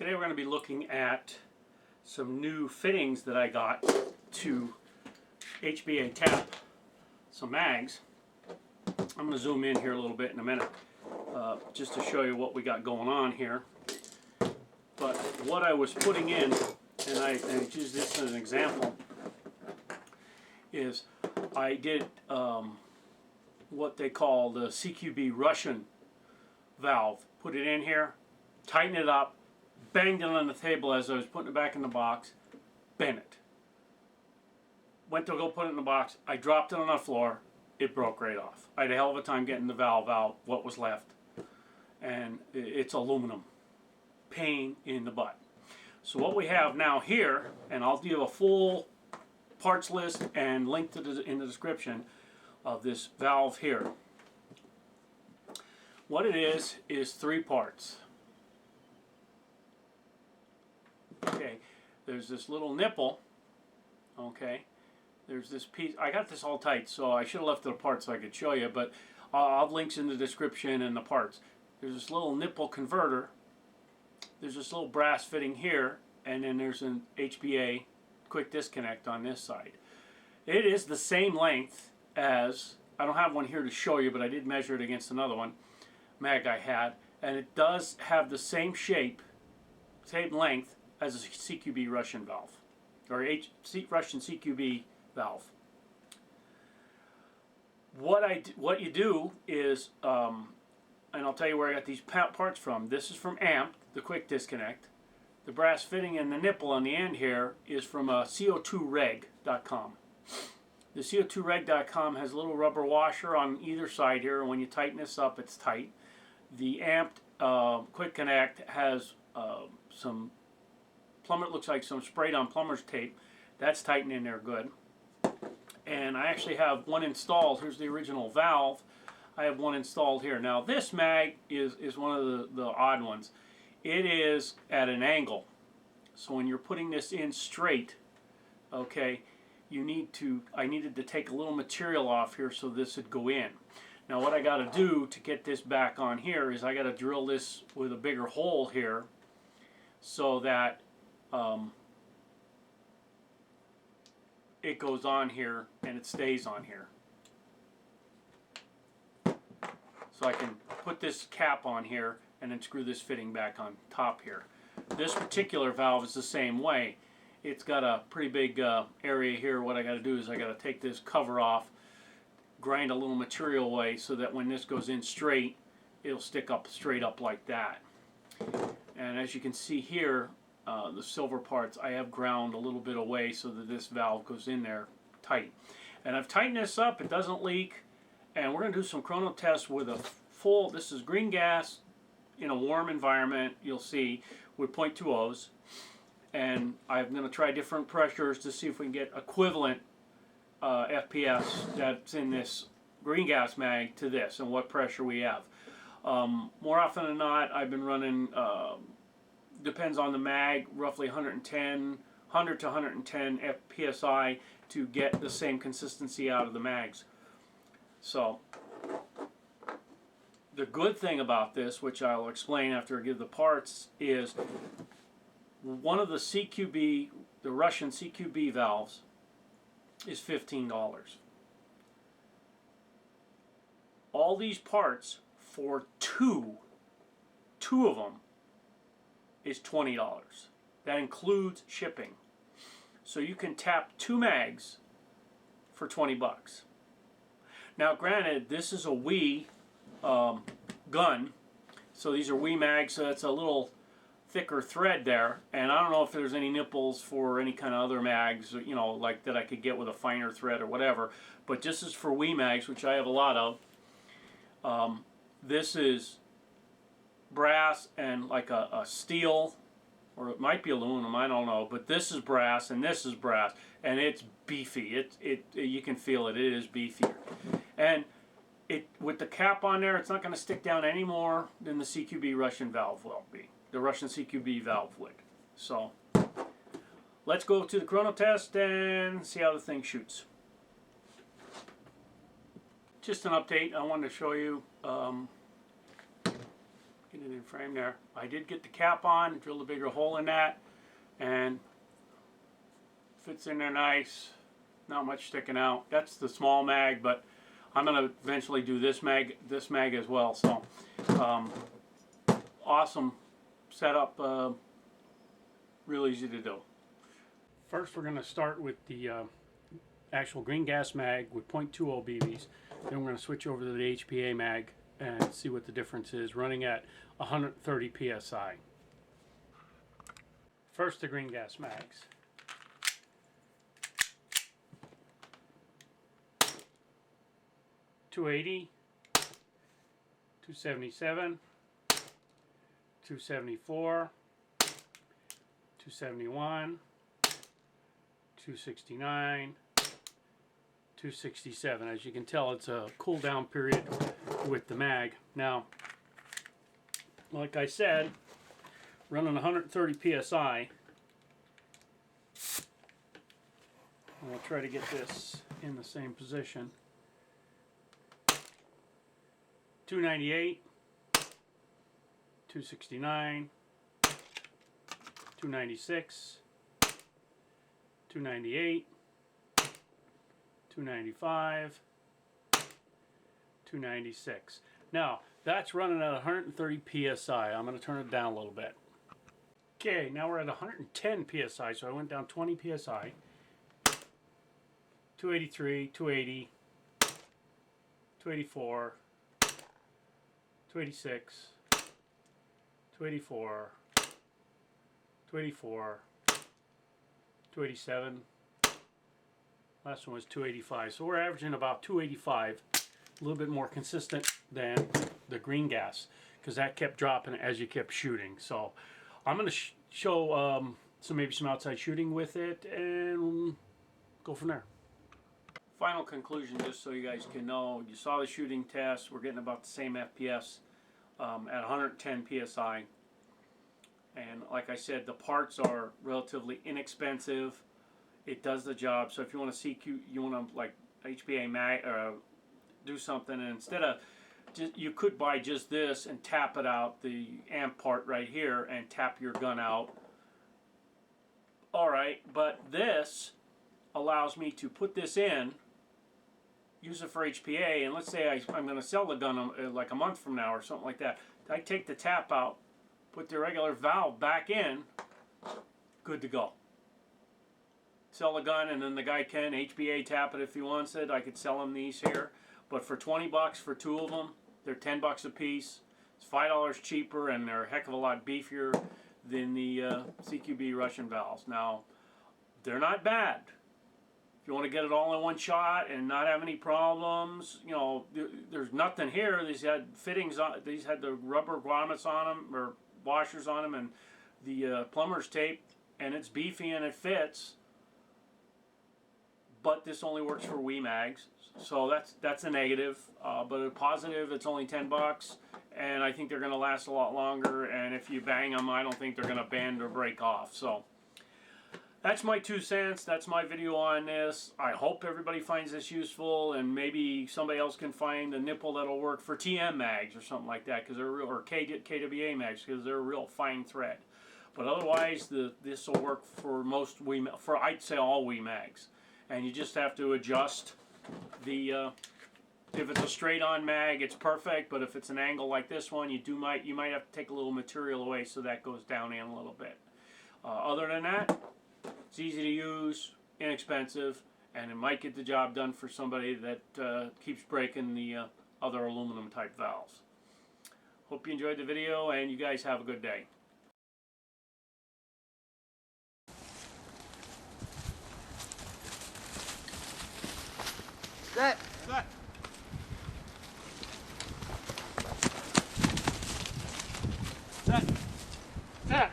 Today we're going to be looking at some new fittings that I got to HPA tap some mags. I'm going to zoom in here a little bit in a minute just to show you what we got going on here. But what I was putting in, and I use this as an example, is I did what they call the CQB Russian valve. Put it in here, tighten it up, banged it on the table as I was putting it back in the box, bent it. Went to go put it in the box, I dropped it on the floor, it broke right off. I had a hell of a time getting the valve out, what was left. And it's aluminum. Pain in the butt. So what we have now here, and I'll give a full parts list and link to in the description of this valve here. What it is 3 parts. Okay, there's this little nipple. Okay, there's this piece. I got this all tight, so I should have left it apart so I could show you, but I'll have links in the description and the parts. There's this little nipple converter. There's this little brass fitting here, and then there's an HPA quick disconnect on this side. It is the same length as, I don't have one here to show you, but I did measure it against another one, mag I had, and it does have the same shape, same length as a CQB Russian valve, or Russian CQB valve. What you do is, and I'll tell you where I got these parts from. This is from AMP, the quick disconnect. The brass fitting and the nipple on the end here is from CO2reg.com. The CO2reg.com has a little rubber washer on either side here, and when you tighten this up, it's tight. The AMP quick connect has some plumber, looks like some sprayed on plumber's tape. That's tightened in there good. And I actually have one installed. Here's the original valve. I have one installed here. Now this mag is one of the odd ones. It is at an angle. So when you're putting this in straight, okay, I needed to take a little material off here so this would go in. Now what I got to do to get this back on here is I got to drill this with a bigger hole here so that it goes on here and it stays on here. So I can put this cap on here and then screw this fitting back on top here. This particular valve is the same way. It's got a pretty big area here. What I got to do is I got to take this cover off, grind a little material away so that when this goes in straight, it'll stick up straight up like that. And as you can see here, the silver parts I have ground a little bit away so that this valve goes in there tight. And I've tightened this up, it doesn't leak, and we're going to do some chrono tests with a full, this is green gas in a warm environment, you'll see, with 0.20s. And I'm going to try different pressures to see if we can get equivalent FPS that's in this green gas mag to this and what pressure we have. More often than not, I've been running, depends on the mag, roughly 100 to 110 PSI to get the same consistency out of the mags. So the good thing about this, which I'll explain after I give the parts, is one of the CQB, the Russian CQB valves, is $15. All these parts for two of them is $20. That includes shipping. So you can tap 2 mags for 20 bucks. Now granted, this is a Wii gun, so these are Wii mags, so it's a little thicker thread there, and I don't know if there's any nipples for any kind of other mags, you know, like that I could get with a finer thread or whatever, but just as for Wii mags, which I have a lot of, this is brass and like a steel, or it might be aluminum, I don't know, but this is brass and this is brass, and it's beefy. You can feel it. It is beefier, and with the cap on there, it's not going to stick down any more than the CQB Russian valve will be. The Russian CQB valve would. So let's go to the chrono test and see how the thing shoots. Just an update. I wanted to show you. Get it in in frame there. I did get the cap on, drilled a bigger hole in that, and fits in there nice. Not much sticking out. That's the small mag, but I'm going to eventually do this mag as well. So awesome setup, real easy to do. First we're going to start with the actual green gas mag with .20 BBs. Then we're going to switch over to the HPA mag and see what the difference is, running at 130 psi. First, the green gas mags. .280, 277, 274, 271, 269, 267. As you can tell, it's a cool down period with the mag. Now, like I said, running 130 psi. And we'll try to get this in the same position. 298, 269, 296, 298, 295, 296. Now, that's running at 130 psi. I'm going to turn it down a little bit. Okay, now we're at 110 psi, so I went down 20 psi. 283, 280, 284, 286, 284, 284, 287. Last one was 285. So we're averaging about 285, a little bit more consistent than the green gas, because that kept dropping as you kept shooting. So I'm going to show maybe some outside shooting with it and go from there. Final conclusion, just so you guys can know, you saw the shooting test. We're getting about the same FPS at 110 psi. And like I said, the parts are relatively inexpensive. It does the job. So if you want to CQ, you want to like HPA mag, do something, and instead of just, you could buy just this and tap it out, the amp part right here, and tap your gun out. All right, but this allows me to put this in, use it for HPA, and let's say I'm going to sell the gun like a month from now or something like that. I take the tap out, put the regular valve back in, good to go. Sell the gun, and then the guy can HPA tap it if he wants it. I could sell him these here, but for 20 bucks for two of them, they're 10 bucks a piece. It's $5 cheaper, and they're a heck of a lot beefier than the CQB Russian valves. Now, they're not bad. If you want to get it all in one shot and not have any problems, you know, there's nothing here. These had fittings on. These had the rubber grommets on them, or washers on them, and the plumber's tape, and it's beefy and it fits. But this only works for Wii mags, so that's a negative. But a positive, it's only 10 bucks, and I think they're going to last a lot longer. And if you bang them, I don't think they're going to bend or break off. So that's my 2 cents. That's my video on this. I hope everybody finds this useful, and maybe somebody else can find a nipple that'll work for TM mags or something like that, because they're real, or KWA mags, because they're a real fine thread. But otherwise, this will work for most I'd say all Wii mags. And you just have to adjust the, if it's a straight-on mag, it's perfect, but if it's an angle like this one, you might have to take a little material away so that goes down in a little bit. Other than that, it's easy to use, inexpensive, and it might get the job done for somebody that keeps breaking the other aluminum-type valves. Hope you enjoyed the video, and you guys have a good day. Set. Set. Set.